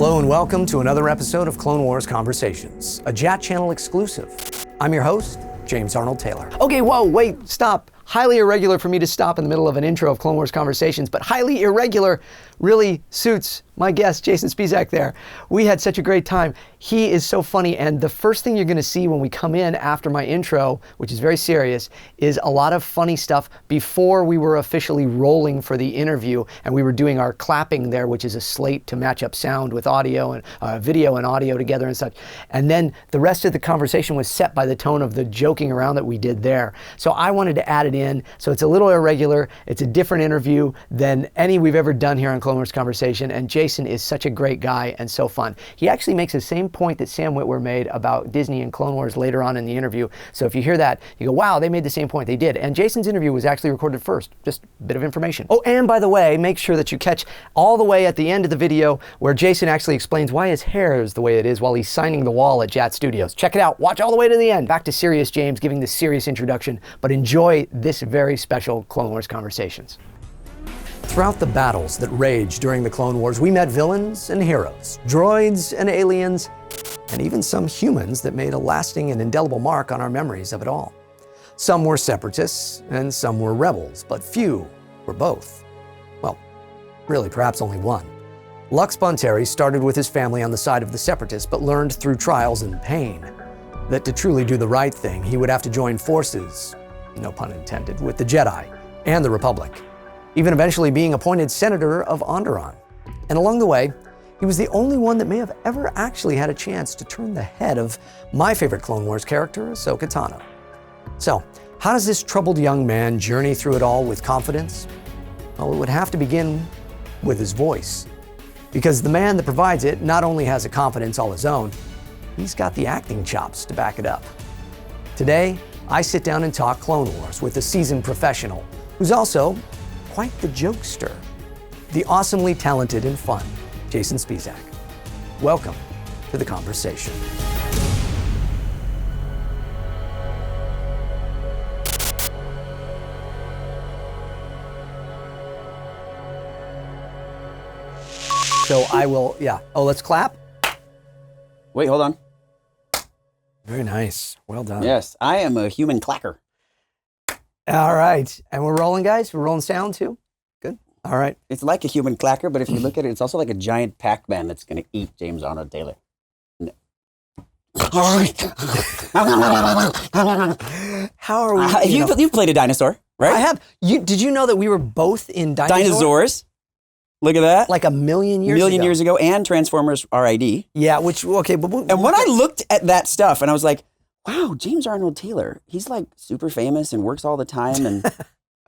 Hello and welcome to another episode of Clone Wars Conversations, a JAT Channel exclusive. I'm your host, James Arnold Taylor. Okay, whoa, wait, stop. Highly irregular for me to stop in the middle of an intro of Clone Wars Conversations, but highly irregular really suits my guest, Jason Spisak there. We had such a great time. He is so funny, and the first thing you're gonna see when we come in after my intro, which is very serious, is a lot of funny stuff before we were officially rolling for the interview, and we were doing our clapping there, which is a slate to match up sound with audio and video and audio together and such. And then the rest of the conversation was set by the tone of the joking around that we did there. So I wanted to add it in, so it's a little irregular. It's a different interview than any we've ever done here on Clone Wars Conversation, and Jason is such a great guy and so fun. He actually makes the same point that Sam Witwer made about Disney and Clone Wars later on in the interview. So if you hear that, you go, wow, they made the same point. They did. And Jason's interview was actually recorded first. Just a bit of information. Oh, and by the way, make sure that you catch all the way at the end of the video where Jason actually explains why his hair is the way it is while he's signing the wall at JAT Studios. Check it out. Watch all the way to the end. Back to serious James giving the serious introduction, but enjoy this very special Clone Wars Conversations. Throughout the battles that raged during the Clone Wars, we met villains and heroes, droids and aliens, and even some humans that made a lasting and indelible mark on our memories of it all. Some were separatists and some were rebels, but few were both. Well, really, perhaps only one. Lux Bonteri started with his family on the side of the separatists, but learned through trials and pain that to truly do the right thing, he would have to join forces, no pun intended, with the Jedi and the Republic, even eventually being appointed Senator of Onderon. And along the way, he was the only one that may have ever actually had a chance to turn the head of my favorite Clone Wars character, Ahsoka Tano. So, how does this troubled young man journey through it all with confidence? Well, it would have to begin with his voice, because the man that provides it not only has a confidence all his own, he's got the acting chops to back it up. Today, I sit down and talk Clone Wars with a seasoned professional who's also quite the jokester, the awesomely talented and fun Jason Spisak. Welcome to the conversation. So I will, oh, let's clap. Wait, hold on. Very nice, well done. Yes, I am a human clacker. All right, and we're rolling, guys? We're rolling sound too? Good, all right. It's like a human clacker, but if you look at it, it's also like a giant Pac-Man that's going to eat James Arnold Taylor. How are we? You've played a dinosaur, right? I have. Did you know that we were both in Dinosaurs. Look at that. Like a million years ago, and Transformers RID. Yeah, okay. But and when I looked at that stuff, and I was like, wow, James Arnold Taylor, he's like super famous and works all the time. And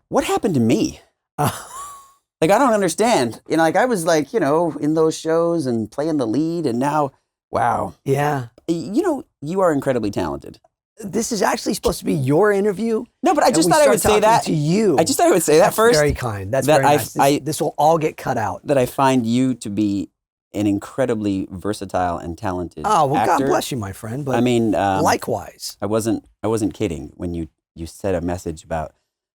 what happened to me? Like, I don't understand. You know, like I was like, you know, in those shows and playing the lead, and now, wow. Yeah. You know, you are incredibly talented. This is actually supposed to be your interview. No, but I just thought I would say that to you. I just thought I would say that first. Very kind. That's very nice. This will all get cut out. That I find you to be an incredibly versatile and talented well, actor. God bless you, my friend. But I mean, likewise. I wasn't kidding when you said a message about,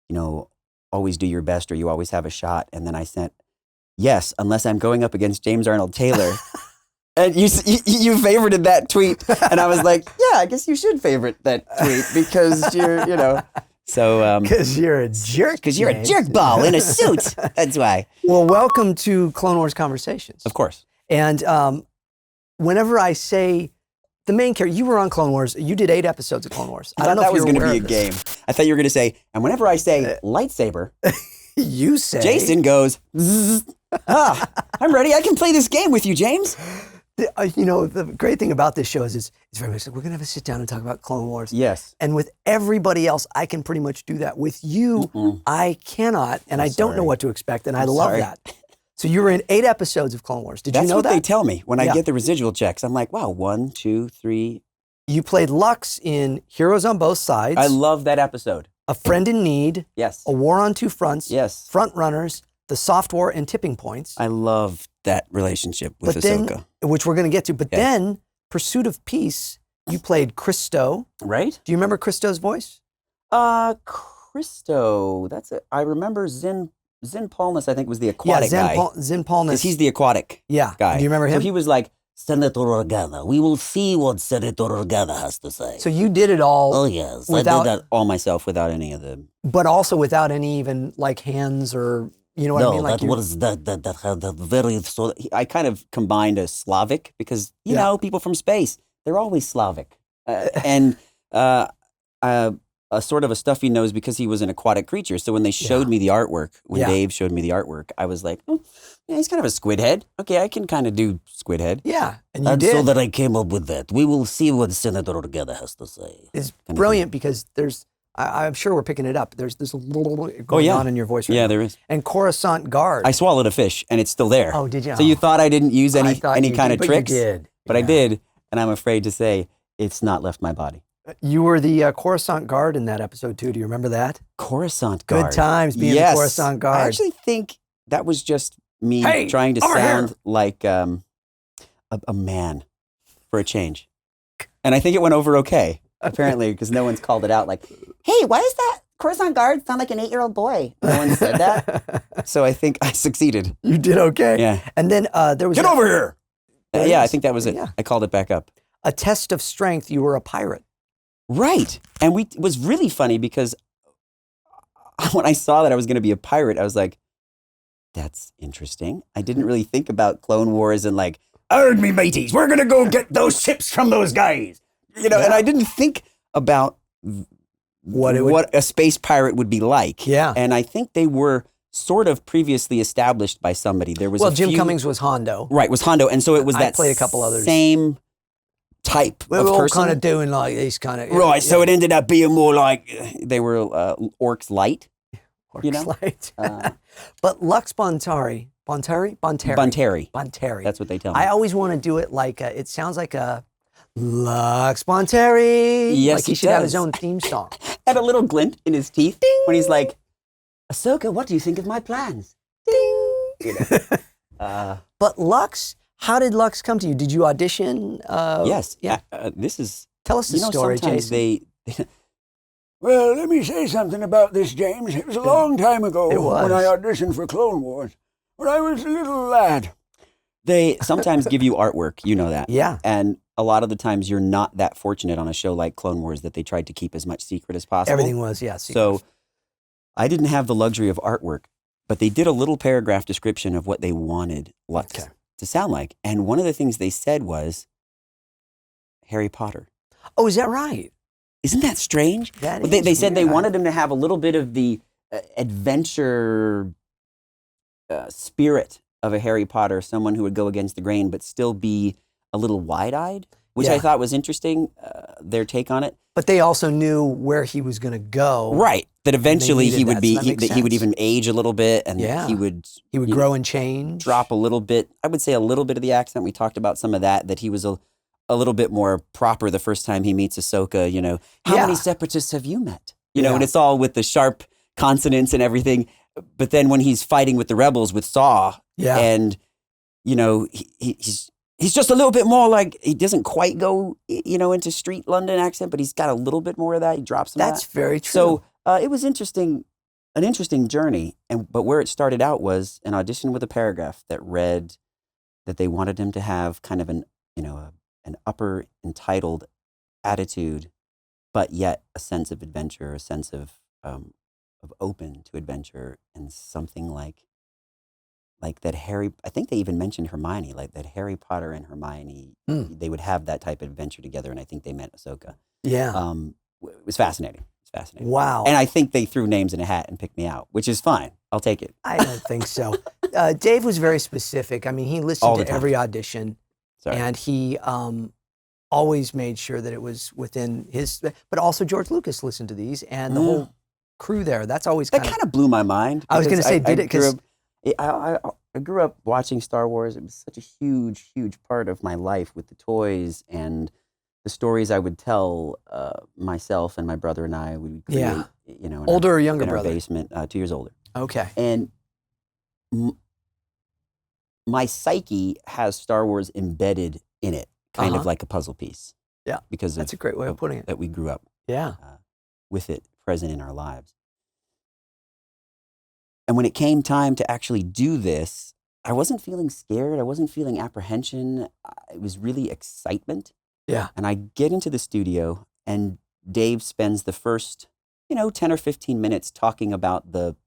you know, always do your best or you always have a shot. And then I sent, yes, unless I'm going up against James Arnold Taylor. And you favorited that tweet, and I was like, yeah, I guess you should favorite that tweet because you're, you know, so. Because you're a jerk. Because you're a jerk ball in a suit. That's why. Well, welcome to Clone Wars Conversations. Of course. And whenever I say the main character, you were on Clone Wars. You did 8 episodes of Clone Wars. I thought that was going to be a game. I thought you were going to say, and whenever I say lightsaber, you say Jason goes, I'm ready. I can play this game with you, James. You know, the great thing about this show is it's very much like we're going to have a sit down and talk about Clone Wars. Yes. And with everybody else, I can pretty much do that. With you, I cannot, and I don't know what to expect, and I love that. So you were in 8 episodes of Clone Wars. Did you know that? That's what they tell me when I get the residual checks. I'm like, wow, 1, 2, 3. You played Lux in Heroes on Both Sides. I love that episode. A Friend in Need. Yes. A War on Two Fronts. Yes. Front Runners. The Soft War and Tipping Points. I love that relationship with Ahsoka. Which we're going to get to. But then, Pursuit of Peace, you played Christo. Right? Do you remember Christo's voice? Christo. That's it. I remember Zen Zen Paulness, I think, was the aquatic guy. Zen Paulness. Because he's the aquatic guy. Do you remember him? So he was like, Senator Organa, we will see what Senator Organa has to say. So you did it all. Oh, yes. I did that all myself without any of the... But also without any even like hands or, you know what I mean? Like that was that had that very... So I kind of combined a Slavic because, you know, people from space, they're always Slavic. And a sort of a stuffy nose because he was an aquatic creature. So when they showed me the artwork, when Dave showed me the artwork, I was like, oh, yeah, he's kind of a squid head. Okay, I can kind of do squid head. Yeah, and you did. So that I came up with that. We will see what Senator Organa has to say. It's brilliant because there's, I'm sure we're picking it up. There's a little going on in your voice right now. Yeah, there is. And Coruscant Guard. I swallowed a fish and it's still there. Oh, did you? So you thought I didn't use any kind of tricks? But you did. But I did, and I'm afraid to say it's not left my body. You were the Coruscant Guard in that episode tay. Do you remember that? Coruscant Guard. Good times being the Coruscant Guard. I actually think that was just me trying to sound like a man for a change. And I think it went over okay, apparently, because no one's called it out like, hey, why does that Coruscant Guard sound like an 8-year-old boy? No one said that. So I think I succeeded. You did okay. Yeah. And then there was... Get over here! I think that was it. Yeah. I called it back up. A test of strength, you were a pirate. Right. And it was really funny because when I saw that I was going to be a pirate, I was like, that's interesting. I didn't really think about Clone Wars and like, "Arg me mateys, we're going to go get those ships from those guys." You know, and I didn't think about what a space pirate would be like. Yeah. And I think they were sort of previously established by somebody. There was Jim Cummings was Hondo. Right, was Hondo. And so it was that played a couple others. Same type we of were all person. kind of doing like these kind of... Right, so it ended up being more like they were orcs light. Orcs you know? light. But Lux Bonteri. Bonteri. That's what they tell me. I always want to do it like, it sounds like a Lux Bonteri. Yes, like he should have his own theme song. And a little glint in his teeth when he's like, Ahsoka, what do you think of my plans? Ding. You know. But Lux... How did Lux come to you? Did you audition? Yes. Yeah. This is... Tell us the story, Jason. Well, let me say something about this, James. It was a long time ago when I auditioned for Clone Wars, when I was a little lad. They sometimes give you artwork, you know that. Yeah. And a lot of the times you're not that fortunate on a show like Clone Wars that they tried to keep as much secret as possible. Everything was, yes. Yeah, so I didn't have the luxury of artwork, but they did a little paragraph description of what they wanted Lux to sound like. And one of the things they said was Harry Potter. Oh, is that right? Isn't that strange? They said they wanted him to have a little bit of the adventure spirit of a Harry Potter, someone who would go against the grain, but still be a little wide-eyed, which I thought was interesting, their take on it. But they also knew where he was going to go. Right. That eventually he would he would even age a little bit, and he would grow and change. Drop a little bit. I would say a little bit of the accent. We talked about some of that he was a little bit more proper the first time he meets Ahsoka, you know. How many Separatists have you met? You know, and it's all with the sharp consonants and everything. But then when he's fighting with the rebels with Saw, and, you know, he's just a little bit more like, he doesn't quite go, you know, into street London accent, but he's got a little bit more of that. He drops some of that. That's very true. So it was an interesting journey. But where it started out was an audition with a paragraph that read that they wanted him to have kind of an upper entitled attitude, but yet a sense of adventure, a sense of open to adventure, and something like that Harry, I think they even mentioned Hermione, like that Harry Potter and Hermione, they would have that type of adventure together, and I think they meant Ahsoka. Yeah. It was fascinating. It's fascinating. Wow. And I think they threw names in a hat and picked me out, which is fine. I'll take it. I don't think so. Dave was very specific. I mean, he listened to every audition, and he always made sure that it was within his, but also George Lucas listened to these, and the whole crew there. That's always kind of blew my mind. I was going to say, did it? Because I grew up watching Star Wars. It was such a huge, huge part of my life with the toys and the stories I would tell myself and my brother and I. We would create, you know, older or younger in brother? Our basement, 2 years older. Okay. And my psyche has Star Wars embedded in it, kind of like a puzzle piece. Yeah, because that's a great way of putting it. That we grew up. Yeah, with it present in our lives. And when it came time to actually do this, I wasn't feeling scared. I wasn't feeling apprehension. It was really excitement. Yeah. And I get into the studio, and Dave spends the first, 10 or 15 minutes talking about the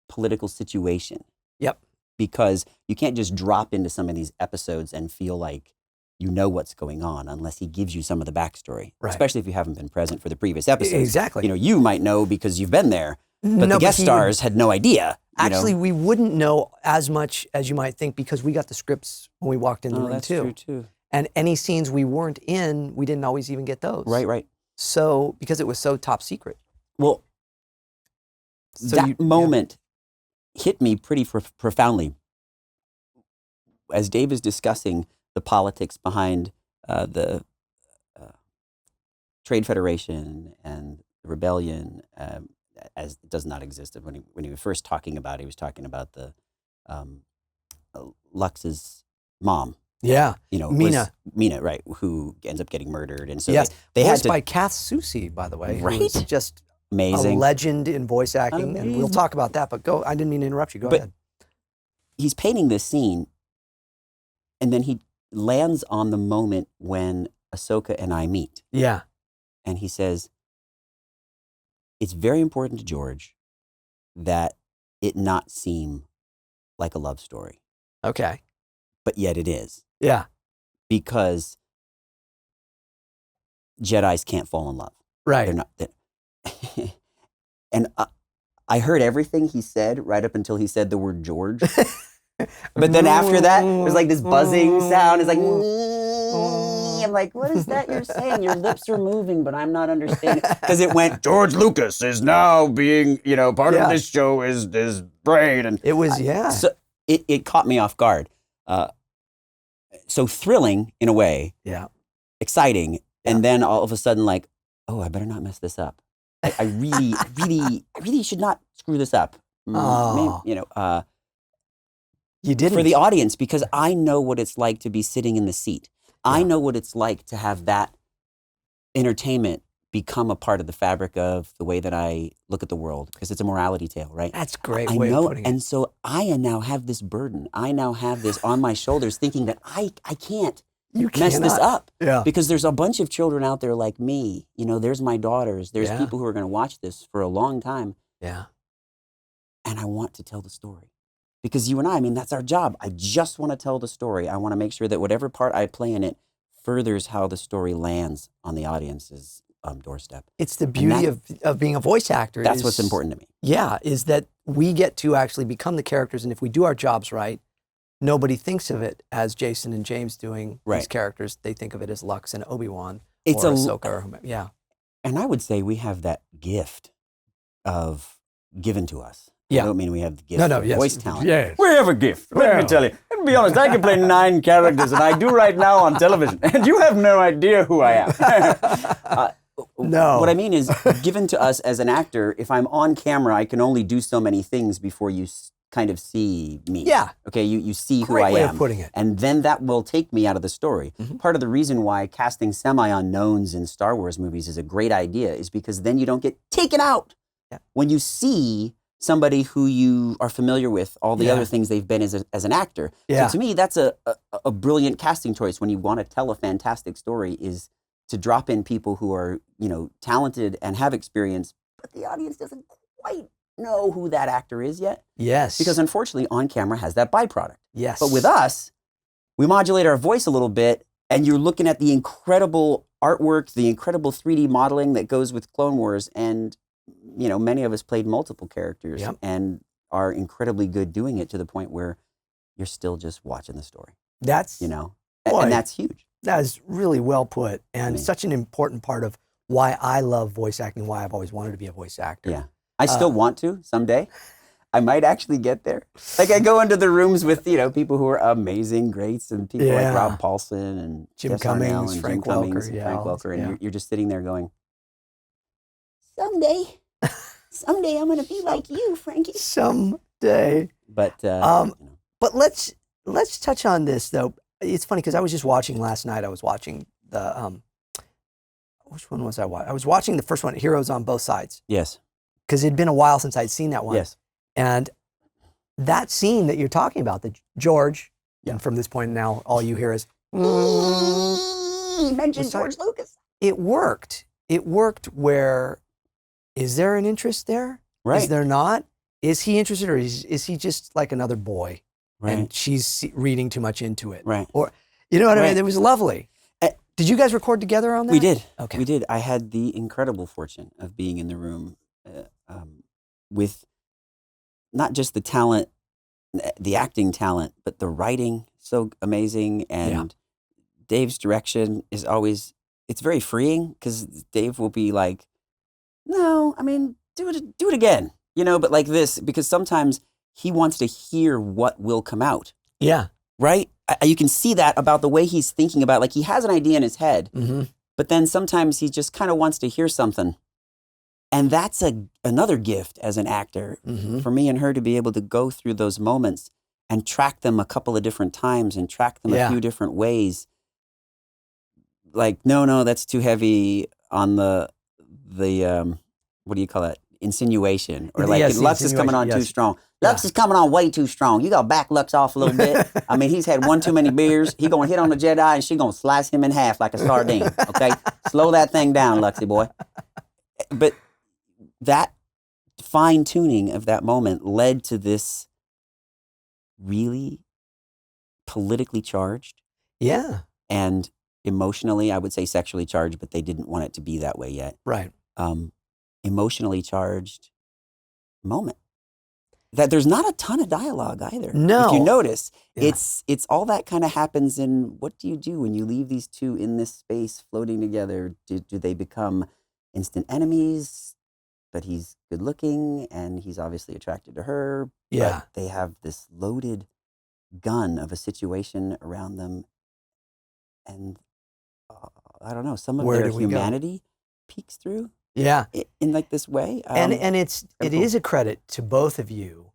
political situation. Yep. Because you can't just drop into some of these episodes and feel like you know what's going on unless he gives you some of the backstory, right. Especially if you haven't been present for the previous episodes. Exactly. You might know because you've been there, but the guest stars had no idea. Actually, we wouldn't know as much as you might think because we got the scripts when we walked in the room that's too. True too. And any scenes we weren't in, we didn't always even get those. Right. So, because it was so top secret. Well, that moment hit me pretty profoundly. As Dave is discussing the politics behind the Trade Federation and the rebellion, as it does not exist. When he was first talking about it, he was talking about the Lux's mom. Yeah, Mina, right, who ends up getting murdered, and so yes, they had voiced by Kath Soucie, by the way, right? Who's just amazing, a legend in voice acting, and we'll talk about that. But go, I didn't mean to interrupt you. Go ahead. He's painting this scene, and then he lands on the moment when Ahsoka and I meet. Yeah, and he says, "It's very important to George that it not seem like a love story." Okay, but yet it is. Yeah. Because Jedis can't fall in love. Right. They're not. And I heard everything he said right up until he said the word George. But then after that, there's like this buzzing sound. It's like, I'm like, what is that you're saying? Your lips are moving, but I'm not understanding. Because it went, George Lucas is now being, part of this show is brain. And it was, So it caught me off guard. So thrilling in a way, exciting, and then all of a sudden, like, oh, I better not mess this up. I really should not screw this up. Oh. Maybe, you didn't for the audience because I know what it's like to be sitting in the seat. Yeah. I know what it's like to have that entertainment become a part of the fabric of the way that I look at the world because it's a morality tale, right? That's a great way of putting it. And so I now have this burden. I now have this on my shoulders thinking that I can't mess this up. Yeah. Because there's a bunch of children out there like me. There's my daughters. There's people who are going to watch this for a long time. Yeah. And I want to tell the story. Because you and I mean, that's our job. I just want to tell the story. I want to make sure that whatever part I play in it furthers how the story lands on the audience's doorstep. It's the beauty of being a voice actor. That's what's important to me. Yeah, is that we get to actually become the characters, and if we do our jobs right, nobody thinks of it as Jason and James doing these characters. They think of it as Lux and Obi-Wan or Ahsoka or whomever. Yeah. And I would say we have that gift of given to us. Yeah. I don't mean we have the gift of voice talent. Yes. We have a gift. Let me tell you. To be honest, I can play 9 characters, and I do right now on television. And you have no idea who I am. No. What I mean is, given to us as an actor, if I'm on camera, I can only do so many things before you kind of see me. Yeah. Okay, you see who Great I way am. of putting it. And then that will take me out of the story. Mm-hmm. Part of the reason why casting semi-unknowns in Star Wars movies is a great idea is because then you don't get taken out. Yeah. When you see somebody who you are familiar with, all the other things they've been as an actor. Yeah. So to me, that's a brilliant casting choice when you want to tell a fantastic story is to drop in people who are, talented and have experience, but the audience doesn't quite know who that actor is yet. Yes. Because unfortunately, on camera has that byproduct. Yes. But with us, we modulate our voice a little bit, and you're looking at the incredible artwork, the incredible 3D modeling that goes with Clone Wars, and many of us played multiple characters and are incredibly good doing it to the point where you're still just watching the story. That's and that's huge. That is really well put, and such an important part of why I love voice acting, why I've always wanted to be a voice actor. Yeah. I still want to someday. I might actually get there. Like I go into the rooms with, people who are amazing greats and people like Rob Paulson and Jim Jess Cummings, Arnell and Frank Jim Cummings Welker, and Frank Welker. And you're just sitting there going, someday I'm going to be like you, Frankie. Someday. But, but let's touch on this though. It's funny because I was just watching last night. I was watching the, which one was I watching? I was watching the first one, Heroes on Both Sides. Yes. Because it'd been a while since I'd seen that one. Yes. And that scene that you're talking about, that George, Yeah. and from this point now, all you hear is, He mentioned George Lucas. it worked. It worked where, is there an interest there? Right. Is there not? Is he interested, or is he just like another boy? Right. And she's reading too much into it. Right. Or, you know what I Right. mean? It was lovely. Did you guys record together on that? We did. Okay. We did. I had the incredible fortune of being in the room with not just the talent, the acting talent, but the writing so amazing. And Dave's direction is always, it's very freeing, because Dave will be like, no, I mean, do it again, you know, but like this, because sometimes he wants to hear what will come out. Yeah. Right? You can see that about the way he's thinking about, like he has an idea in his head, but then sometimes he just kind of wants to hear something. And that's another gift as an actor for me and her, to be able to go through those moments and track them a couple of different times and track them a few different ways. Like, no, that's too heavy on the what do you call it? Insinuation. Or like, Lux is coming on too strong. Lux is coming on way too strong. You got to back Lux off a little bit. I mean, he's had one too many beers. He going to hit on the Jedi and she going to slice him in half like a sardine. Okay? Slow that thing down, Luxy boy. But that fine tuning of that moment led to this really politically charged. Yeah. And emotionally, I would say sexually charged, but they didn't want it to be that way yet. Right. Emotionally charged moment. That there's not a ton of dialogue either. No. If you notice, it's all that kind of happens in, what do you do when you leave these two in this space floating together? Do they become instant enemies? But he's good looking and he's obviously attracted to her. Yeah. But they have this loaded gun of a situation around them. And I don't know, some of their humanity peeks through. Yeah. In like this way. And it is a credit to both of you,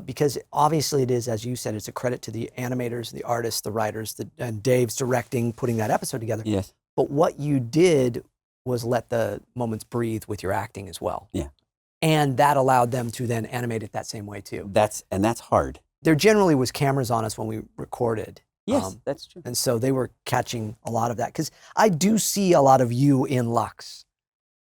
because obviously it is, as you said, it's a credit to the animators, the artists, the writers, and Dave's directing, putting that episode together. Yes. But what you did was let the moments breathe with your acting as well. Yeah. And that allowed them to then animate it that same way too. That's hard. There generally was cameras on us when we recorded. Yes, that's true. And so they were catching a lot of that, because I do see a lot of you in Lux.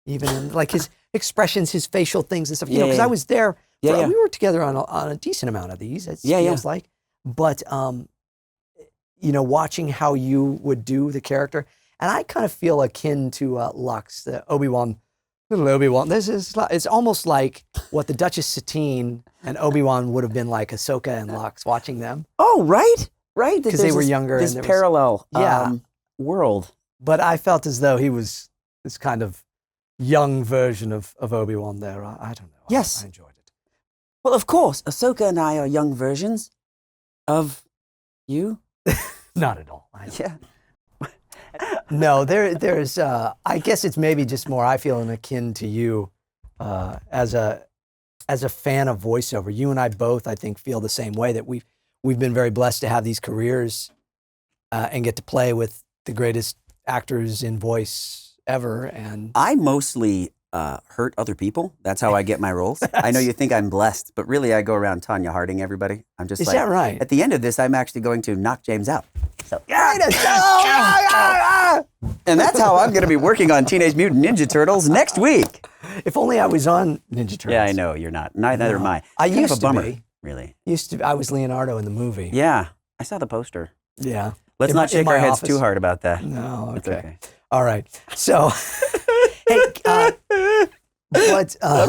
Even in, like, his expressions, his facial things and stuff. You know, because I was there. We were together on a decent amount of these. It feels like. But you know, watching how you would do the character, and I kind of feel akin to Lux, the Obi-Wan, little Obi-Wan. It's almost like what the Duchess Satine and Obi-Wan would have been like Ahsoka and Lux, watching them. Oh, right, because they were younger. This parallel world. But I felt as though he was this kind of young version of Obi-Wan there. I don't know. Yes. I enjoyed it. Well, of course, Ahsoka and I are young versions of you. Not at all. No, there's, I guess it's maybe just more, I feel akin to you as a fan of voiceover. You and I both, I think, feel the same way, that we've been very blessed to have these careers and get to play with the greatest actors in voice ever. And I mostly hurt other people. That's how I get my roles. I know you think I'm blessed, but really I go around Tanya Harding everybody. I'm just Is that right? At the end of this, I'm actually going to knock James out. So, and that's how I'm going to be working on Teenage Mutant Ninja Turtles next week. If only I was on Ninja Turtles. Yeah, I know you're not. Neither am I. I used to be. Really? I was Leonardo in the movie. Yeah, I saw the poster. Yeah. Let's not shake our heads too hard about that. No, okay. It's okay. All right. So, hey, I'm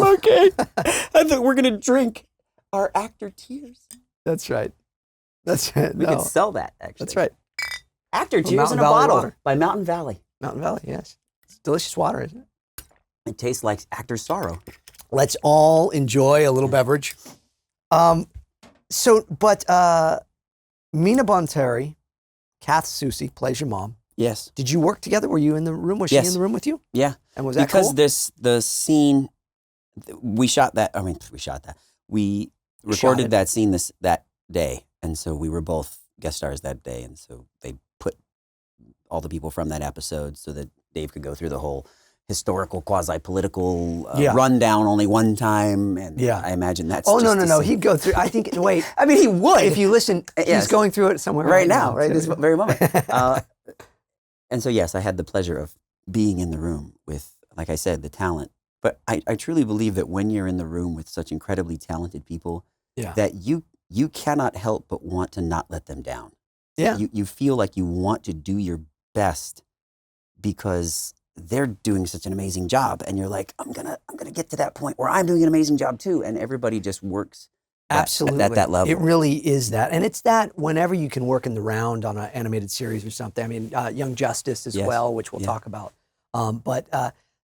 okay. I thought we're going to drink our actor tears. That's right. That's right. We could sell that, actually. That's right. Actor tears in a bottle by Mountain Valley. Mountain Valley, yes. It's delicious water, isn't it? It tastes like actor's sorrow. Let's all enjoy a little beverage. Mina Bonteri, Kath Susi, plays your mom. Yes. Did you work together? Were you in the room? Was she in the room with you? Yeah. And was that because cool? the scene, we recorded that scene that day. And so we were both guest stars that day. And so they put all the people from that episode so that Dave could go through the whole historical, quasi-political rundown only one time, and I imagine that's. Oh no! He'd go through. I think. Wait, I mean, he would. If you listen, he's going through it somewhere right now, right this very moment. And so, yes, I had the pleasure of being in the room with, like I said, the talent. But I truly believe that when you're in the room with such incredibly talented people, that you cannot help but want to not let them down. Yeah. You feel like you want to do your best because they're doing such an amazing job, and you're like, I'm gonna get to that point where I'm doing an amazing job too, and everybody just works absolutely at that level. It really is that, and it's that whenever you can work in the round on an animated series or something. I mean, Young Justice as well, which we'll talk about.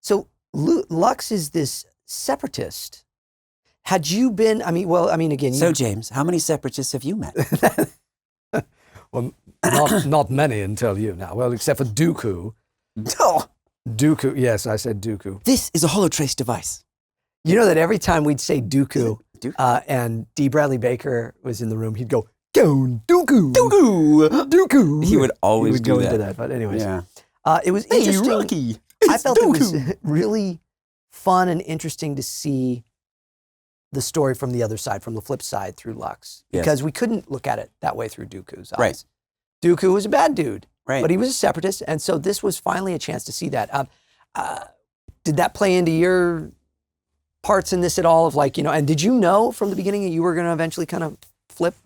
So Lux is this separatist. Had you been? Again. So James, how many separatists have you met? Well, not many until you now. Well, except for Dooku. No. Dooku, yes, I said Dooku. This is a holotrace device. You know that every time we'd say Dooku, and D. Bradley Baker was in the room, he'd go, "Go Dooku, Dooku, Dooku." He would always go into that. But anyways, it was hey, interesting. Rocky, I felt Dooku. It was really fun and interesting to see the story from the other side, from the flip side through Lux, because we couldn't look at it that way through Dooku's eyes. Right. Dooku was a bad dude. Right. But he was a separatist, and so this was finally a chance to see that. Did that play into your parts in this at all? Of like, and did you know from the beginning that you were going to eventually kind of flip?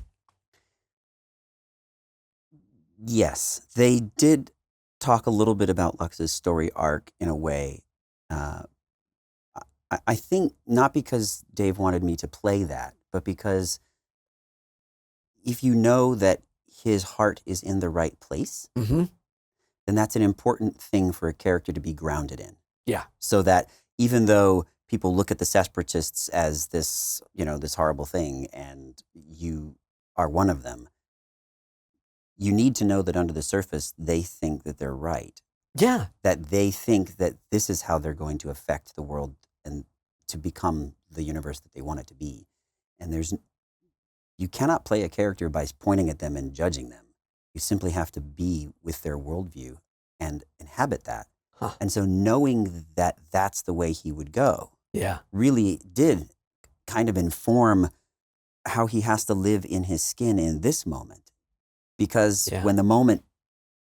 Yes, they did talk a little bit about Lux's story arc in a way. I think not because Dave wanted me to play that, but because if you know that his heart is in the right place, then that's an important thing for a character to be grounded in. Yeah. So that even though people look at the separatists as this, this horrible thing, and you are one of them, you need to know that under the surface, they think that they're right. Yeah. That they think that this is how they're going to affect the world and to become the universe that they want it to be. And you cannot play a character by pointing at them and judging them. You simply have to be with their worldview and inhabit that. Huh. And so knowing that that's the way he would go really did kind of inform how he has to live in his skin in this moment. Because when the moment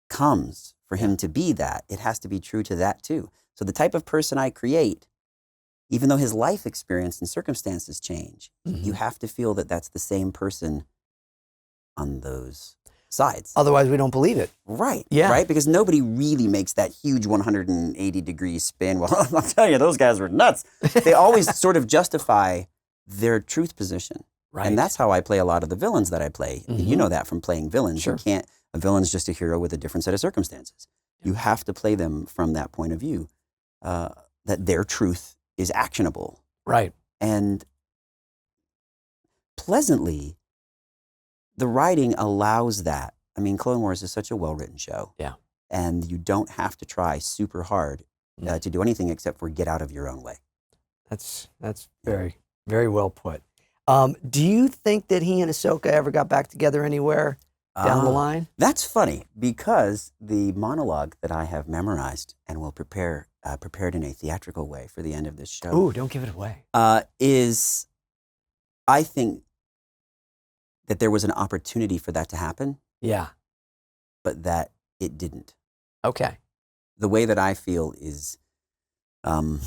comes for him to be that, it has to be true to that too. So the type of person I create, even though his life experience and circumstances change, you have to feel that that's the same person on those sides. Otherwise, we don't believe it. Right. Yeah. Right? Because nobody really makes that huge 180-degree spin. Well, I'll tell you, those guys were nuts. They always sort of justify their truth position. Right. And that's how I play a lot of the villains that I play. You know that from playing villains. Sure. A villain's just a hero with a different set of circumstances. You have to play them from that point of view, that their truth is actionable. Right. And pleasantly, the writing allows that. I mean, Clone Wars is such a well-written show. Yeah. And you don't have to try super hard to do anything except for get out of your own way. That's very, very well put. Do you think that he and Ahsoka ever got back together anywhere down the line? That's funny, because the monologue that I have memorized and will prepared in a theatrical way for the end of this show. Ooh, don't give it away. Is, I think that there was an opportunity for that to happen. Yeah. But that it didn't. Okay. The way that I feel is, I've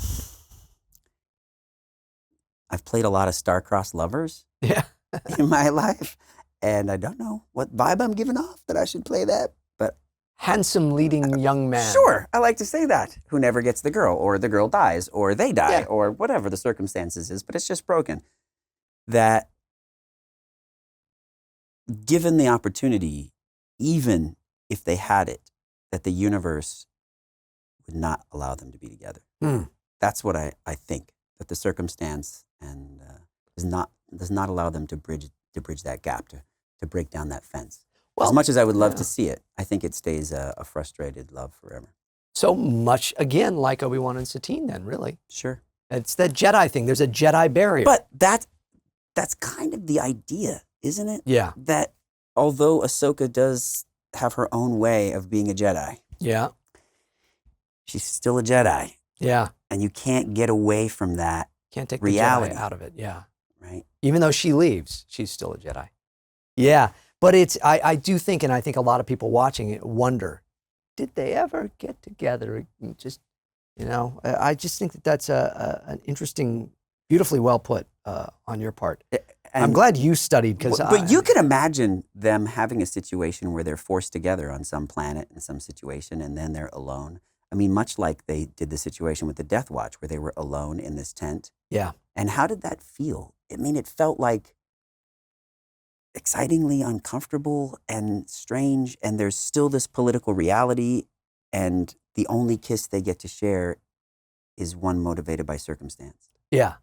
played a lot of star-crossed lovers in my life, and I don't know what vibe I'm giving off that I should play that, but... Handsome leading young man. Sure, I like to say that. Who never gets the girl, or the girl dies, or they die, or whatever the circumstances is, but it's just broken. That given the opportunity, even if they had it, that the universe would not allow them to be together. That's what I think, that the circumstance and does not allow them to bridge that gap, to break down that fence. Well, as much as I would love to see it, I think it stays a frustrated love forever. So much, again, like Obi-Wan and Satine then, really. Sure. It's that Jedi thing. There's a Jedi barrier. But that's kind of the idea, isn't it? Yeah. That although Ahsoka does have her own way of being a Jedi, yeah, she's still a Jedi. Yeah. And you can't get away from that Can't take reality the Jedi out of it. Yeah. right? Even though she leaves, she's still a Jedi. Yeah. But I do think, and I think a lot of people watching it wonder, did they ever get together? Just, I just think that that's an interesting, beautifully well put on your part. And I'm glad you studied because. But you can imagine them having a situation where they're forced together on some planet in some situation, and then they're alone. I mean, much like they did the situation with the Death Watch, where they were alone in this tent. Yeah. And how did that feel? I mean, it felt like excitingly uncomfortable and strange, and there's still this political reality, and the only kiss they get to share is one motivated by circumstance. Yeah.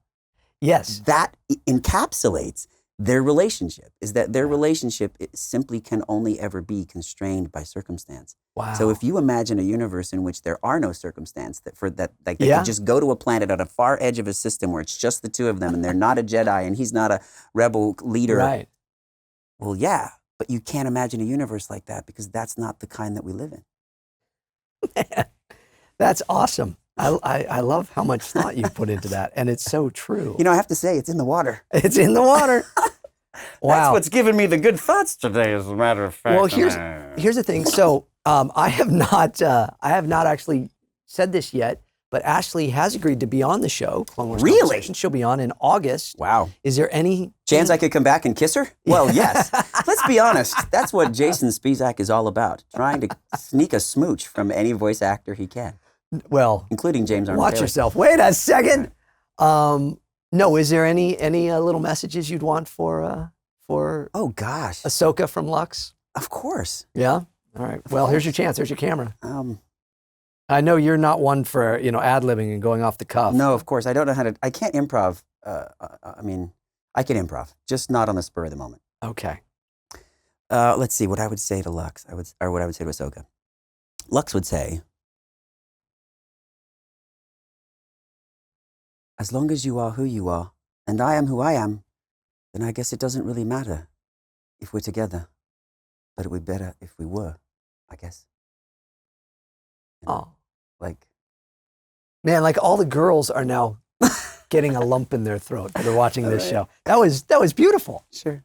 Yes. That encapsulates their relationship, is that their relationship simply can only ever be constrained by circumstance. Wow. So if you imagine a universe in which there are no circumstance, they could just go to a planet at a far edge of a system where it's just the two of them, and they're not a Jedi and he's not a rebel leader. Right. Well, yeah, but you can't imagine a universe like that because that's not the kind that we live in. That's awesome. I love how much thought you put into that, and it's so true. I have to say, it's in the water. It's in the water. Wow. That's what's given me the good thoughts today, as a matter of fact. Well, here's the thing. So I have not actually said this yet, but Ashley has agreed to be on the show. Clone Wars Conversation. She'll be on in August. Wow. Is there any chance I could come back and kiss her? Well, yes. Let's be honest. That's what Jason Spisak is all about, trying to sneak a smooch from any voice actor he can. Well, including James Arnold Taylor. Watch yourself. Wait a second. No, is there any little messages you'd want for oh gosh, Ahsoka from Lux? Of course. Yeah. All right. Well, here's your chance. Here's your camera. I know you're not one for ad-libbing and going off the cuff. No, of course. I don't know how to. I can't improv. I mean, I can improv, just not on the spur of the moment. Okay. Let's see what I would say to Lux. Or what I would say to Ahsoka. Lux would say, as long as you are who you are, and I am who I am, then I guess it doesn't really matter if we're together. But it would be better if we were, I guess. Oh. Man, all the girls are now getting a lump in their throat that are watching this show. That was beautiful. Sure.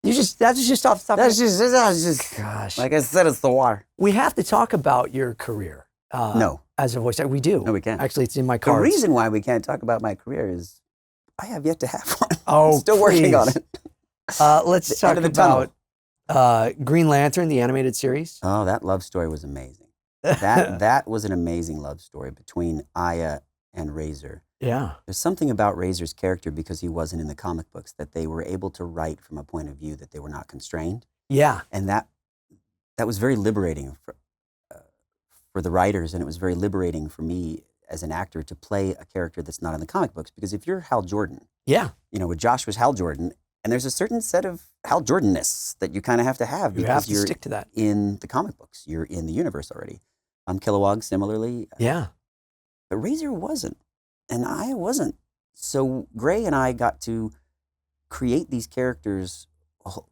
That's just off the top. That's just, gosh. Like I said, it's the water. We have to talk about your career. No. As a voice actor, we do. No, we can't. Actually, it's in my cards. The reason why we can't talk about my career is I have yet to have one. Oh, I'm still working on it. Let's talk about Green Lantern, the animated series. Oh, that love story was amazing. That was an amazing love story between Aya and Razor. Yeah. There's something about Razor's character, because he wasn't in the comic books, that they were able to write from a point of view that they were not constrained. Yeah. And that was very liberating for the writers, and it was very liberating for me as an actor to play a character that's not in the comic books. Because if you're Hal Jordan, with Josh was Hal Jordan, and there's a certain set of Hal Jordan-ness that you kind of have to have because you're stick to that in the comic books. You're in the universe already. Kilowog, similarly. Yeah. But Razor wasn't, and I wasn't. So Gray and I got to create these characters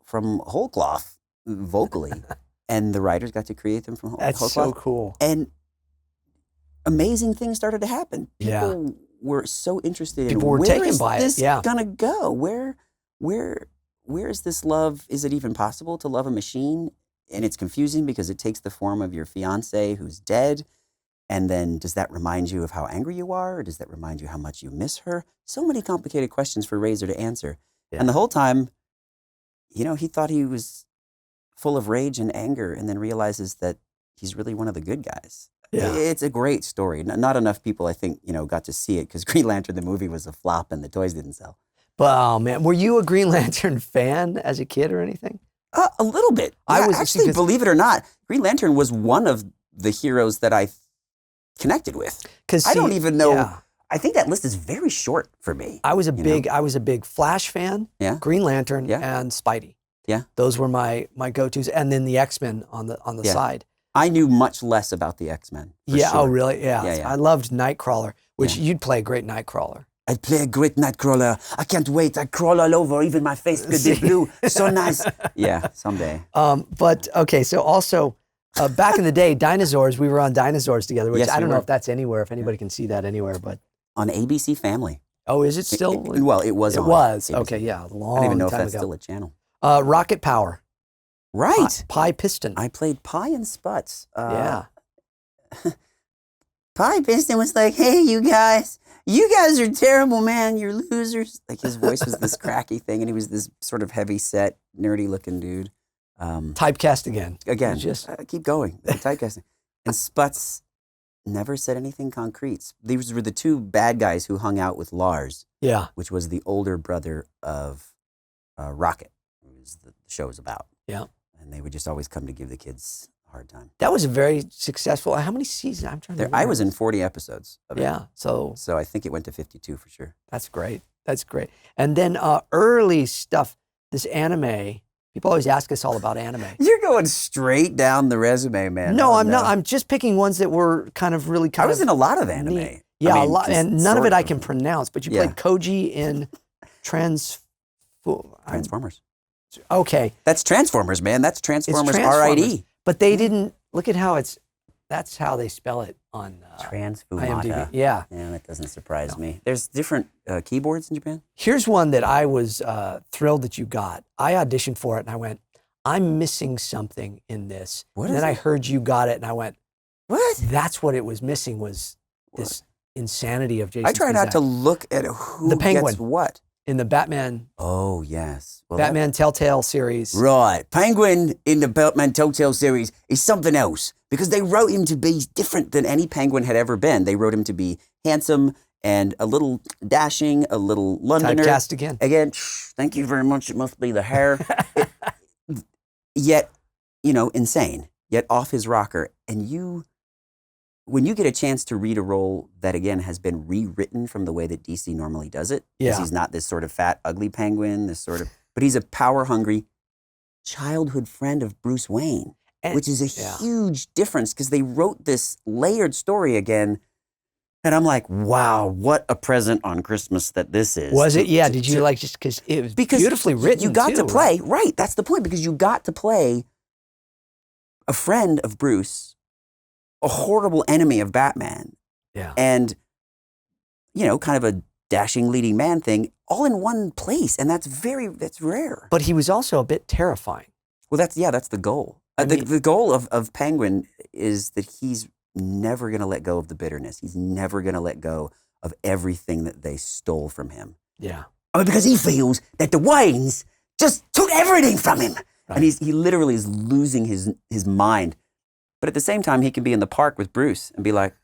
from whole cloth vocally, and the writers got to create them from whole cloth. That's so cool. And amazing things started to happen. People were so interested in were taken by it. Where is this gonna go? Where is this love? Is it even possible to love a machine? And it's confusing because it takes the form of your fiance who's dead. And then does that remind you of how angry you are? Or does that remind you how much you miss her? So many complicated questions for Razor to answer. Yeah. And the whole time, he thought he was full of rage and anger, and then realizes that he's really one of the good guys. Yeah. It's a great story. Not enough people, I think, got to see it because Green Lantern, the movie, was a flop and the toys didn't sell. But, oh man, were you a Green Lantern fan as a kid or anything? A little bit. I was actually, believe it or not, Green Lantern was one of the heroes that I connected with. I don't even know. Yeah. I think that list is very short for me. I was a big Flash fan. Yeah. Green Lantern and Spidey. Yeah. Those were my go-tos, and then the X-Men on the side. I knew much less about the X-Men. Yeah. Sure. Oh, really? Yeah. I loved Nightcrawler, which you'd play a great Nightcrawler. I'd play a great Nightcrawler. I can't wait. I crawl all over. Even my face could be blue. So nice. Yeah, someday. But okay, so also Back in the day, Dinosaurs, we were on Dinosaurs together, which Yes, I we don't know were. if that's anywhere, if anybody can see that anywhere, but. On ABC Family. Oh, is it still? Well, it was. It on was. ABC. Okay, yeah, a long I don't even know if time that's ago. still a channel. Rocket Power. Right. Pie Piston. I played Pie and Sputs. Yeah. Pie Piston was like, hey, you guys are terrible, man. You're losers. Like his voice was this cracky thing, and he was this sort of heavy set, nerdy looking dude. Typecast again. Again, Just keep going. Typecasting. And Sputs never said anything concrete. These were the two bad guys who hung out with Lars, yeah. which was the older brother of Rocket, who was the show was about. Yeah. And they would just always come to give the kids a hard time. That was a very successful. How many seasons? I'm trying to remember. I was in 40 episodes of it. Yeah. So I think it went to 52 for sure. that's great. That's great. And then early stuff. This anime. People always ask us all about anime. You're going straight down the resume, man. No, I'm not. I'm just picking ones that were kind of really I was in a lot of anime. neat. Yeah, I mean, a lot, just and none of it sort I can pronounce. But you Yeah. played Koji in Transformers. Okay, That's Transformers, man. That's Transformers, Transformers. RID. but they didn't look at how it's. That's how they spell it on Transfumata. IMDb. Yeah. Yeah, that doesn't surprise me. There's different keyboards in Japan. Here's one that I was thrilled that you got. I auditioned for it and I went, I'm missing something in this. What and is then I it? heard you got it and I went, What? that's what it was missing was this insanity of Jason I try not Spisak to look at who The Penguin. gets what. in the Batman Oh, yes. Well, Batman Telltale series. Right. Penguin in the Batman Telltale series is something else because they wrote him to be different than any penguin had ever been. They wrote him to be handsome and a little dashing, a little Londoner. Typecast again. Again, thank you very much. It must be the hair. Yet, insane, yet off his rocker. And when you get a chance to read a role that, again, has been rewritten from the way that DC normally does it, because Yeah. he's not this sort of fat, ugly penguin, but he's a power-hungry childhood friend of Bruce Wayne, And- which is a yeah. huge difference because they wrote this layered story again. And I'm like, wow, what a present on Christmas that this is. Was it? Yeah. Did you just because it was beautifully written? You got too, to play, right? That's the point, because you got to play a friend of Bruce, a horrible enemy of Batman, Yeah. and kind of a dashing leading man thing, all in one place, and that's rare. But he was also a bit terrifying. Well, that's the goal. The goal of Penguin is that he's never going to let go of the bitterness. He's never going to let go of everything that they stole from him. Yeah. Because he feels that the Waynes just took everything from him. Right. And he literally is losing his mind. But at the same time, he can be in the park with Bruce and be like,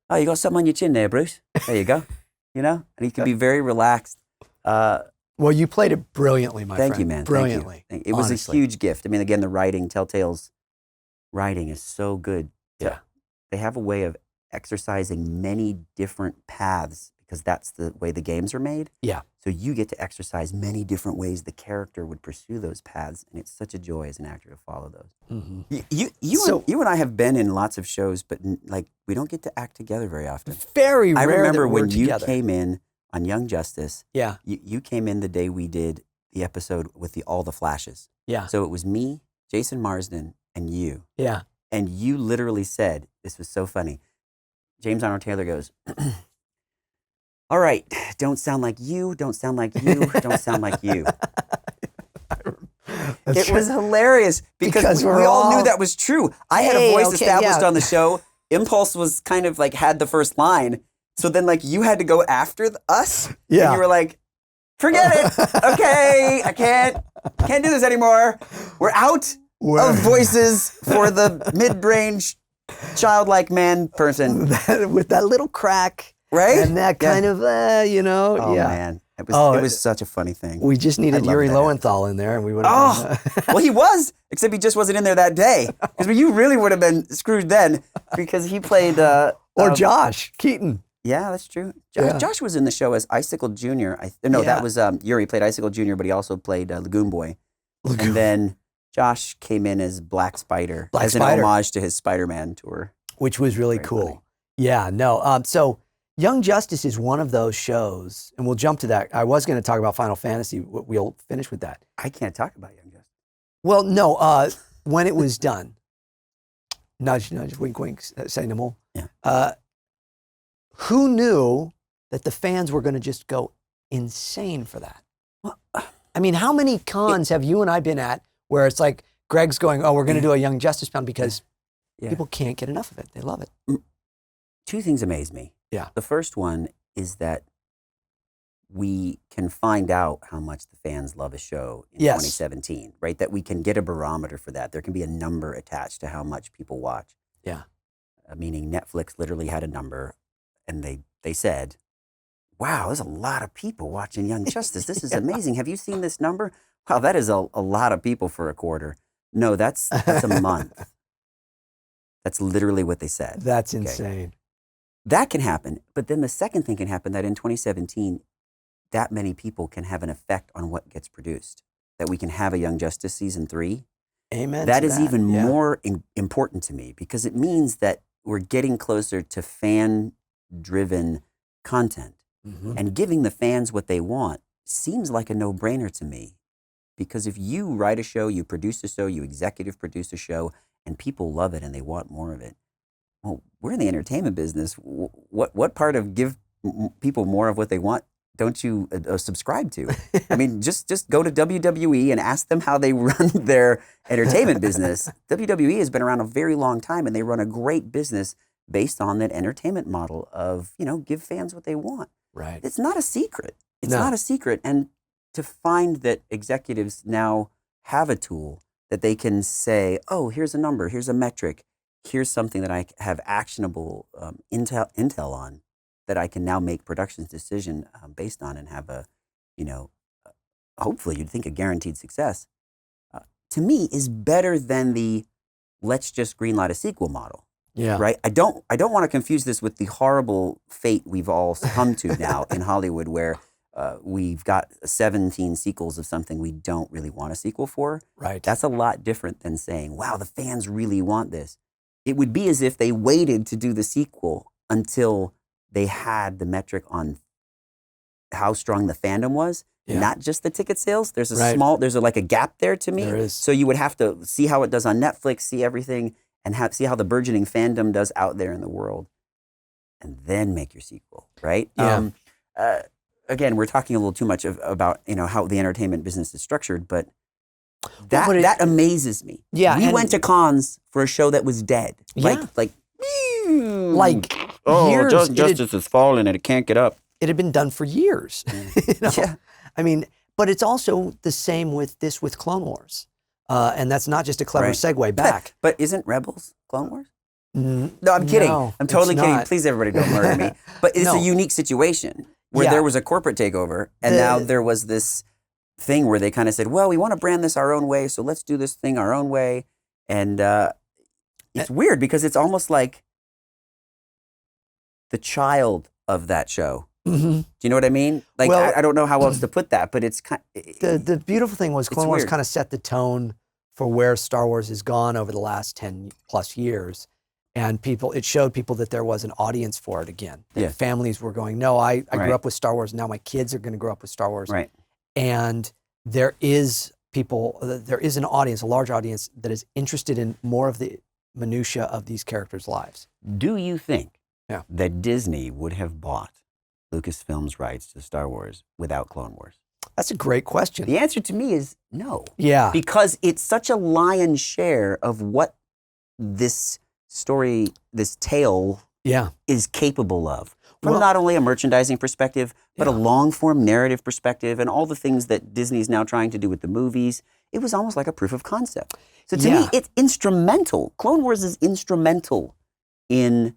oh, you got something on your chin there, Bruce. There you go. And he can be very relaxed. Well, you played it brilliantly, my friend. Thank you, man. Brilliantly. Thank you. It was honestly. a huge gift. I mean, again, the writing, Telltale's writing is so good. Yeah. They have a way of exercising many different paths because that's the way the games are made. Yeah. So you get to exercise many different ways the character would pursue those paths, and it's such a joy as an actor to follow those. Mm-hmm. You and I have been in lots of shows, but we don't get to act together very often. Very rare. I remember that we're when you together. came in on Young Justice. Yeah. You came in the day we did the episode with all the flashes. Yeah. So it was me, Jason Marsden, and you. Yeah. And you literally said, this was so funny. James Arnold Taylor goes, all right, don't sound like you, don't sound like you, don't sound like you. It was hilarious because we all knew that was true. I had a voice established on the show. Impulse was kind of had the first line. So then you had to go after us. Yeah. And you were like, forget it. Okay, I can't do this anymore. We're out of voices for the mid-range, childlike man person. With that little crack. Right? And that kind of, Oh, yeah. man. It was such a funny thing. We just needed love Yuri that. Lowenthal in there and we would have Well, he was, except he just wasn't in there that day. Because you really would have been screwed then because he played... or Josh Keaton. Yeah, that's true. Yeah. Josh was in the show as Icicle Jr. That was Yuri played Icicle Jr., but he also played Lagoon Boy. And then Josh came in as Black Spider as an homage to his Spider-Man tour. Which was really cool. funny. Yeah, no. So Young Justice is one of those shows, and we'll jump to that. I was going to talk about Final Fantasy. We'll finish with that. I can't talk about Young Justice. Well, no, when it was done. Nudge, nudge, wink, wink, say no more. Yeah. Who knew that the fans were going to just go insane for that? Well, I mean, how many cons have you and I been at where it's like Greg's going, oh, we're going to do a Young Justice pound because people can't get enough of it. They love it. Two things amaze me. Yeah. The first one is that we can find out how much the fans love a show in 2017, right? That we can get a barometer for that. There can be a number attached to how much people watch. Yeah. Meaning Netflix literally had a number and they said, wow, there's a lot of people watching Young Justice. This is amazing. Have you seen this number? Wow, that is a lot of people for a quarter. No, that's a month. That's literally what they said. That's insane. That can happen. But then the second thing can happen, that in 2017, that many people can have an effect on what gets produced. That we can have a Young Justice season 3. Amen. That is even more important to me because it means that we're getting closer to fan-driven content. Mm-hmm. And giving the fans what they want seems like a no-brainer to me. Because if you write a show, you produce a show, you executive produce a show, and people love it and they want more of it, well, we're in the entertainment business. What part of give people more of what they want don't you subscribe to? I mean, just go to WWE and ask them how they run their entertainment business. WWE has been around a very long time, and they run a great business based on that entertainment model of, give fans what they want. Right. It's not a secret. It's not a secret. And to find that executives now have a tool that they can say, oh, here's a number, here's a metric, here's something that I have actionable intel on that I can now make production decision based on and have a, hopefully you'd think a guaranteed success, to me is better than the let's just greenlight a sequel model. Yeah. Right. I don't want to confuse this with the horrible fate we've all succumbed to now in Hollywood, where we've got 17 sequels of something we don't really want a sequel for. Right. That's a lot different than saying, wow, the fans really want this. It would be as if they waited to do the sequel until they had the metric on how strong the fandom was, not just the ticket sales. There's there's like a gap there to me. There is. So you would have to see how it does on Netflix, see everything, and see how the burgeoning fandom does out there in the world, and then make your sequel, right? Yeah. Again, we're talking a little too much about how the entertainment business is structured, but that amazes me. Yeah, we went to cons for a show that was dead. Yeah. Like years. Justice has fallen and it can't get up. It had been done for years. Yeah. I mean, but it's also the same with Clone Wars. And that's not just a clever segue back. But isn't Rebels Clone Wars? No, I'm kidding. No, I'm totally it's kidding. not. Please, everybody, don't murder me. But it's a unique situation where there was a corporate takeover, and now there was this thing where they kind of said, well, we want to brand this our own way, so let's do this thing our own way. And it's weird because it's almost like the child of that show. Mm-hmm. Do you know what I mean? Like, well, I don't know how else to put that, but it's kind of... The beautiful thing was Clone Wars kind of set the tone for where Star Wars has gone over the last 10 plus years. And it showed people that there was an audience for it again. That families were going, no, I grew up with Star Wars. Now my kids are going to grow up with Star Wars. Right. And there is an audience, a large audience that is interested in more of the minutia of these characters' lives. Do you think that Disney would have bought Lucasfilm's rights to Star Wars without Clone Wars? That's a great question. The answer to me is no. Yeah. Because it's such a lion's share of what this story, this tale is capable of. From not only a merchandising perspective, but a long-form narrative perspective and all the things that Disney's now trying to do with the movies. It was almost like a proof of concept. So to me, it's instrumental. Clone Wars is instrumental in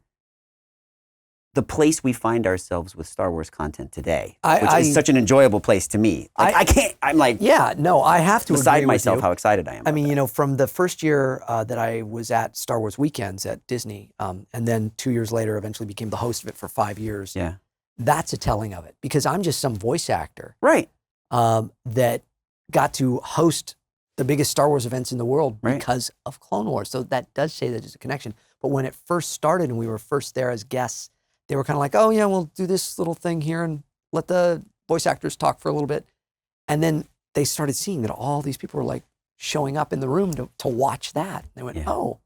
the place we find ourselves with Star Wars content today, which is such an enjoyable place to me. Like, I can't, I'm like... Yeah, no, I have to beside agree myself with you. How excited I am. I mean, from the first year that I was at Star Wars Weekends at Disney, and then 2 years later eventually became the host of it for 5 years. Yeah. That's a telling of it, because I'm just some voice actor. Right. That got to host the biggest Star Wars events in the world because of Clone Wars. So that does say that there's a connection. But when it first started and we were first there as guests, they were kind of like, oh yeah, we'll do this little thing here and let the voice actors talk for a little bit. And then they started seeing that all these people were like showing up in the room to watch that. They went, oh,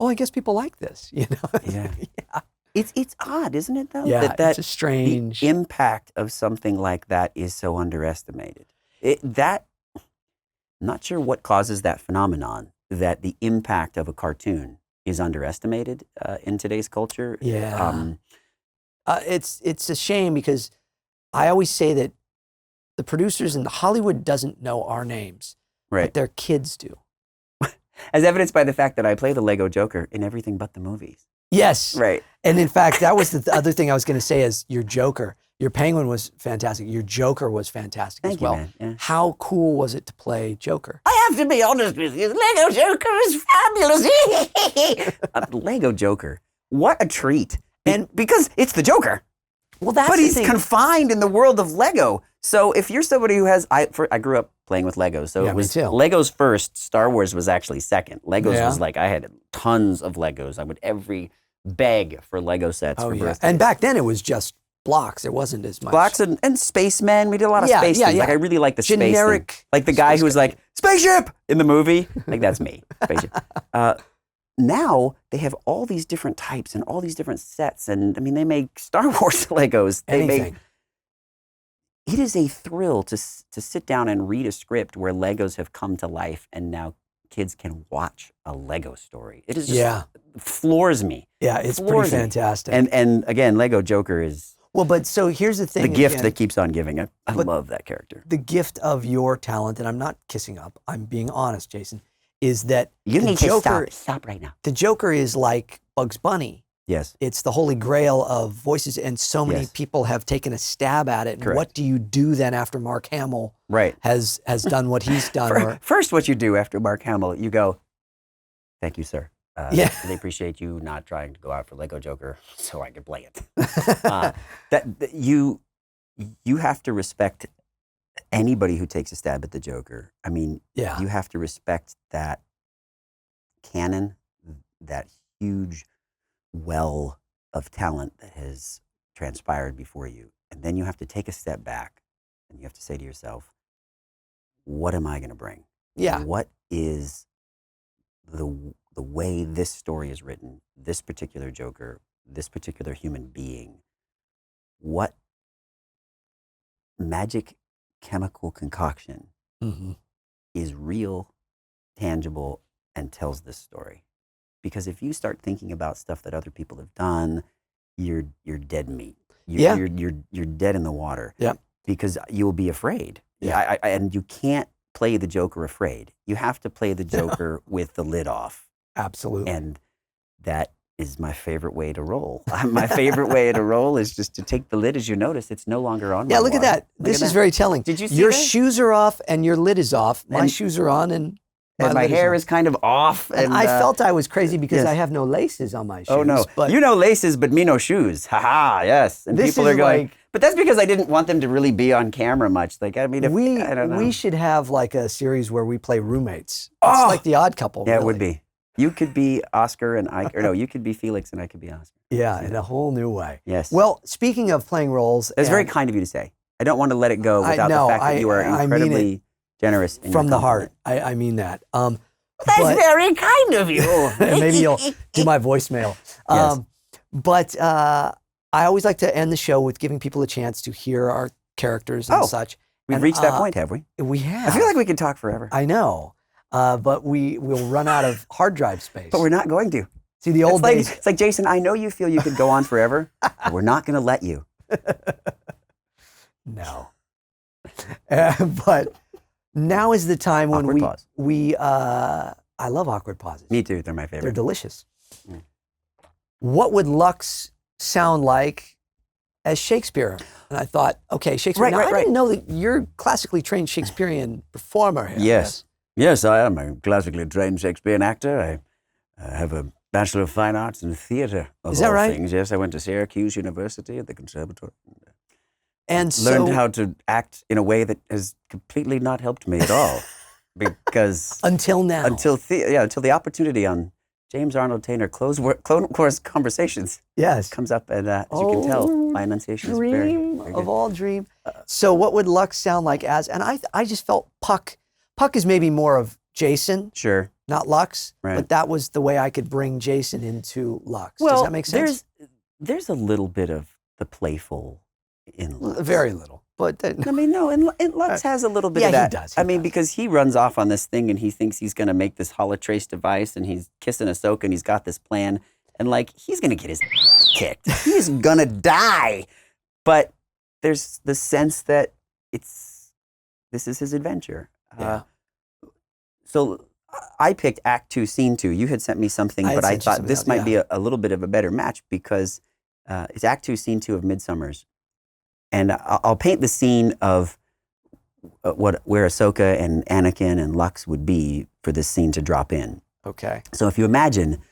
oh, I guess people like this, you know? Yeah. It's odd, isn't it, though? Yeah, that it's a strange... The impact of something like that is so underestimated. I'm not sure what causes that phenomenon, that the impact of a cartoon is underestimated in today's culture. Yeah. It's a shame because I always say that the producers in Hollywood doesn't know our names, but their kids do. As evidenced by the fact that I play the Lego Joker in everything but the movies. Yes. Right. And in fact, that was the other thing I was going to say is your Joker. Your Penguin was fantastic. Your Joker was fantastic as well. Thank you, man. Yeah. How cool was it to play Joker? I have to be honest with you. Lego Joker is fabulous. Lego Joker. What a treat. And because it's the Joker. Well, that's but the he's thing. confined in the world of Lego. So if you're somebody who has, I grew up playing with Legos. So Yeah, it was me too. Legos first. Star Wars was actually second. Legos Yeah. was like, I had tons of Legos. I would beg for Lego sets for birthdays. And back then it was just blocks. It wasn't as much. Blocks and spacemen. We did a lot of space things. Like I really like the generic space thing. Like the guy who was like, spaceship in the movie. Like that's me. Spaceship. Now they have all these different types and all these different sets. And I mean, they make Star Wars Legos. Anything. It is a thrill to sit down and read a script where Legos have come to life and now kids can watch a Lego story. It is just floors me. Yeah, it's pretty fantastic. And again, Lego Joker is well, but so here's the thing. the gift that keeps on giving. I love that character. The gift of your talent, and I'm not kissing up, I'm being honest, Jason, is that you the need Joker, to stop right now. The Joker is like Bugs Bunny. Yes. It's the holy grail of voices, and so many people have taken a stab at it. And Correct. what do you do then after Mark Hamill has done what he's done? First, what you do after Mark Hamill, you go, thank you, sir. I really appreciate you not trying to go out for Lego Joker so I could play it. that you have to respect anybody who takes a stab at the Joker. I mean, you have to respect that canon, that huge well of talent that has transpired before you. And then you have to take a step back and you have to say to yourself, what am I going to bring? Yeah. What is the way this story is written, this particular Joker, this particular human being, what magic chemical concoction is real, tangible, and tells this story? Because if you start thinking about stuff that other people have done, you're dead meat. You're dead in the water. Yeah. Because you'll be afraid. Yeah. And you can't play the Joker afraid. You have to play the Joker with the lid off. Absolutely. And that is my favorite way to roll. My favorite way to roll is just to take the lid. As you notice, it's no longer on. Yeah, look at that. This is very telling. Did you see your that? shoes are off and your lid is off. My shoes are on and my hair is kind of off. And I felt I was crazy because I have no laces on my shoes. Oh, no. But you know laces, but me no shoes. Ha-ha, yes. And people are going, but that's because I didn't want them to really be on camera much. Like, I mean, I don't know. We should have like a series where we play roommates. It's like The Odd Couple. Yeah, really. it would be. You could be Oscar and I, or no, you could be Felix and I could be Oscar. Yeah, in a whole new way. Yes. Well, speaking of playing roles. It's very kind of you to say. I don't want to let it go without the fact that you are incredibly generous. From the heart. I mean that. That's very kind of you. Maybe you'll do my voicemail. Yes. But I always like to end the show with giving people a chance to hear our characters and such. We've reached that point, have we? We have. I feel like we could talk forever. I know. But we will run out of hard drive space. But we're not going to. See, the old days. It's like, Jason, I know you feel you could go on forever, but we're not going to let you. No. But now is the time when I love awkward pauses. Me too. They're my favorite. They're delicious. Mm. What would Lux sound like as Shakespeare? And I thought, okay, Shakespeare. I didn't know that you're a classically trained Shakespearean performer here. Yes. Yes, I am a classically trained Shakespearean actor. I have a Bachelor of Fine Arts in Theater, of Is that all right? things. Yes, I went to Syracuse University at the Conservatory. And learned how to act in a way that has completely not helped me at all. Because until now. Until the opportunity on James Arnold Taylor Clone Wars Conversations comes up, and as you can tell, my enunciation is very dream of all dream. So what would Lux sound like as? And I just felt Puck. Puck is maybe more of Jason. Sure. not Lux, Right. but that was the way I could bring Jason into Lux. Well, Does that make sense? There's a little bit of the playful in Lux. Very little. But I mean, no, and Lux has a little bit of that. He does. I mean, because he runs off on this thing and he thinks he's going to make this holotrace device and he's kissing Ahsoka and he's got this plan. And like, he's going to get his kicked. He's going to die. But there's the sense that this is his adventure. Yeah. So I picked Act 2, Scene 2. You had sent me something, but I thought this might be a little bit of a better match because it's Act 2, Scene 2 of Midsummers. And I'll paint the scene of where Ahsoka and Anakin and Lux would be for this scene to drop in. Okay. So if you imagine,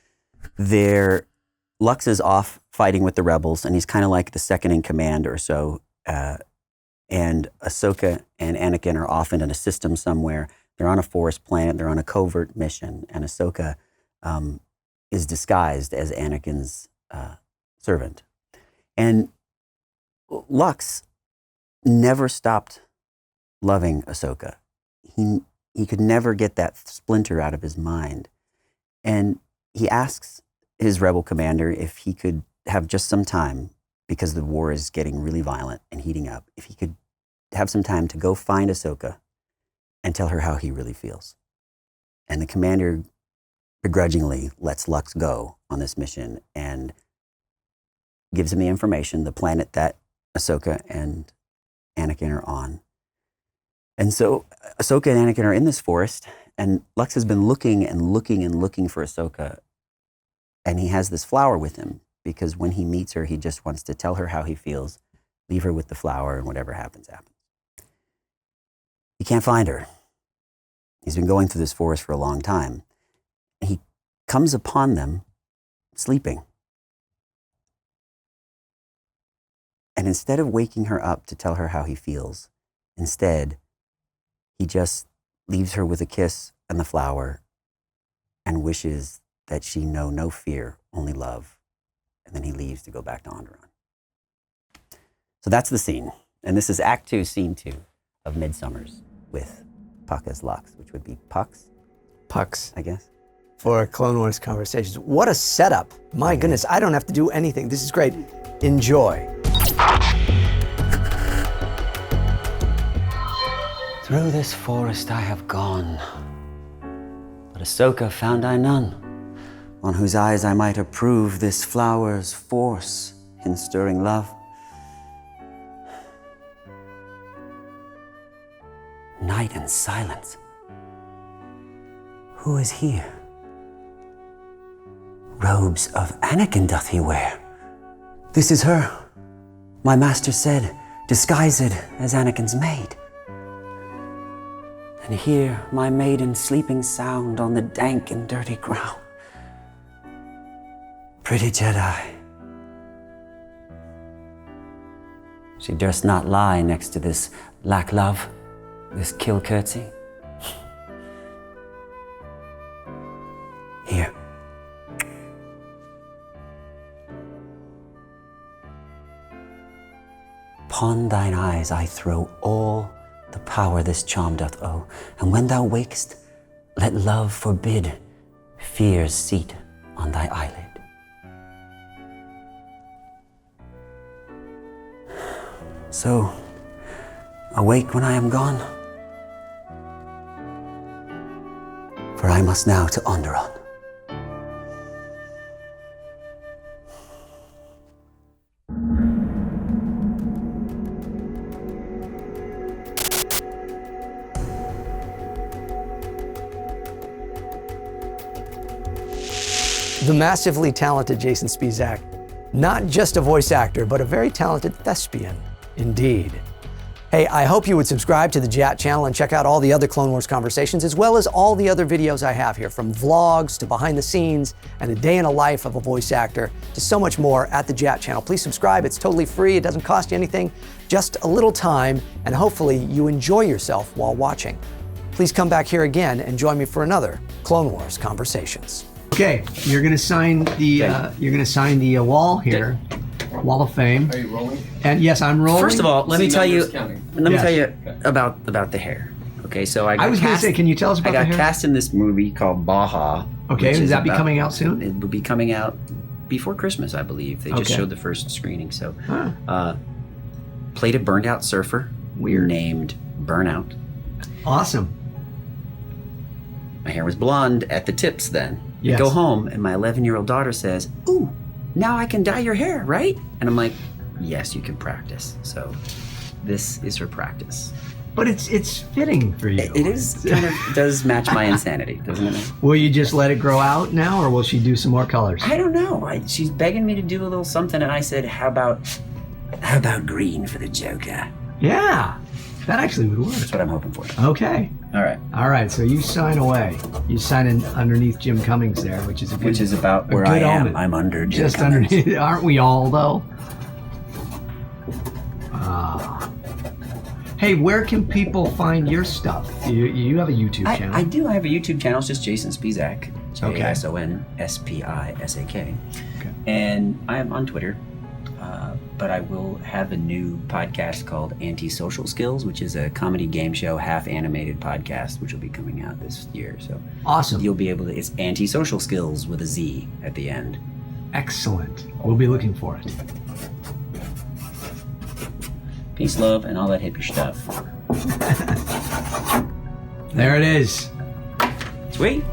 Lux is off fighting with the rebels, and he's kind of like the second in command or so. And Ahsoka and Anakin are off in a system somewhere. They're on a forest planet. They're on a covert mission, and Ahsoka is disguised as Anakin's servant. And Lux never stopped loving Ahsoka. He could never get that splinter out of his mind. And he asks his rebel commander if he could have just some time, because the war is getting really violent and heating up, if he could have some time to go find Ahsoka and tell her how he really feels. And the commander begrudgingly lets Lux go on this mission and gives him the information, the planet that Ahsoka and Anakin are on. And so Ahsoka and Anakin are in this forest, and Lux has been looking and looking and looking for Ahsoka. And he has this flower with him because when he meets her, he just wants to tell her how he feels, leave her with the flower, and whatever happens, happens. He can't find her. He's been going through this forest for a long time. He comes upon them sleeping. And instead of waking her up to tell her how he feels, instead, he just leaves her with a kiss and the flower and wishes that she know no fear, only love. And then he leaves to go back to Onderon. So that's the scene. And this is Act 2, Scene 2 of Midsummers with Puck as Lux, which would be Pucks, I guess. For Clone Wars Conversations. What a setup. My goodness, I don't have to do anything. This is great. Enjoy. Through this forest I have gone, but Ahsoka found I none, on whose eyes I might approve this flower's force in stirring love. Night and silence. Who is here? Robes of Anakin doth he wear. This is her, my master said, disguised as Anakin's maid. And hear my maiden sleeping sound on the dank and dirty ground. Pretty Jedi. She durst not lie next to this lack love, this kill curtsy. Here. Upon thine eyes I throw all the power this charm doth owe, and when thou wakest, let love forbid fear's seat on thy eyelid. So, awake when I am gone, for I must now to Onderon. The massively talented Jason Spisak, not just a voice actor, but a very talented thespian, indeed. Hey, I hope you would subscribe to the JAT channel and check out all the other Clone Wars Conversations, as well as all the other videos I have here, from vlogs to behind the scenes and a day in a life of a voice actor to so much more at the JAT channel. Please subscribe, it's totally free, it doesn't cost you anything, just a little time, and hopefully you enjoy yourself while watching. Please come back here again and join me for another Clone Wars Conversations. Okay, you're gonna sign the wall here, Wall of Fame. Are you rolling? And yes, I'm rolling. First of all, let me tell you me tell you about the hair. Okay, so I was going to say, can you tell us about I the got hair? cast in this movie called Baja. Okay, is that be coming out soon? It will be coming out before Christmas, I believe. They just showed the first screening. So, played a burned out surfer. Weird. Named Burnout. Awesome. My hair was blonde at the tips then. Yes. I go home and my 11-year-old daughter says, "Ooh, now I can dye your hair, right?" And I'm like, "Yes, you can practice." So this is her practice. But it's fitting for you. It is kind of does match my insanity, doesn't it? Will you just let it grow out now, or will she do some more colors? I don't know. She's begging me to do a little something, and I said, "How about green for the Joker?" Yeah, that actually would work. That's what I'm hoping for. Okay. All right. So you sign away. You sign in underneath Jim Cummings there, which is about where I am. Omen. I'm under Jim just Cummings. underneath. Aren't we all though? Hey, where can people find your stuff? You have a YouTube channel. I do. I have a YouTube channel. It's just Jason Spisak. Okay. JasonSpisak. Okay. And I am on Twitter. But I will have a new podcast called Anti-Social Skills, which is a comedy game show, half animated podcast, which will be coming out this year. So awesome. You'll be able to, it's Anti-Social Skills with a Z at the end. Excellent. We'll be looking for it. Peace, love, and all that hippie stuff. There it is. Sweet.